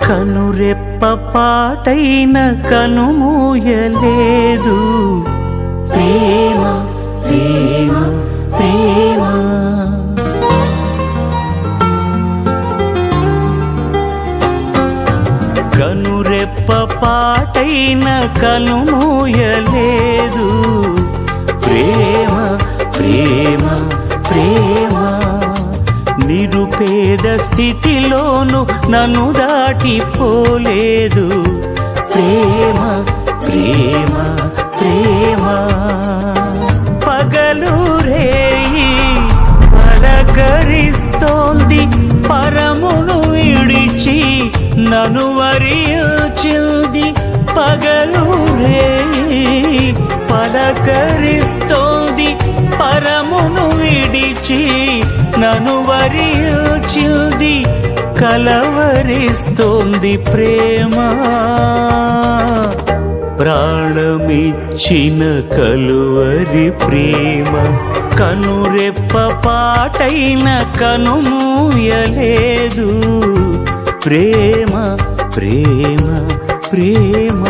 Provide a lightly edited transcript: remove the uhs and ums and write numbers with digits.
కనురెప్ప పాటైన కనుమూయలేదు. ప్రేమ ప్రేమ ప్రేమ కనురెప్ప పాటైన కనుమూయలేదు. ప్రేమ ప్రేమ ప్రేమ నిరుపేద స్థితిలోను నన్ను దాటిపోలేదు. ప్రేమ ప్రేమ ప్రేమ పగలు రేయి పలకరిస్తోంది, పరమును విడిచి నన్ను వరించింది. పగలు రేయి పలకరిస్తోంది, పరమును విడిచి నన్ను వరించింది. కలవరిస్తోంది ప్రేమ, ప్రాణమిచ్చిన కలువరి ప్రేమ. కనురెప్ప పాటైన కనుమూయలేదు. ప్రేమ ప్రేమ ప్రేమ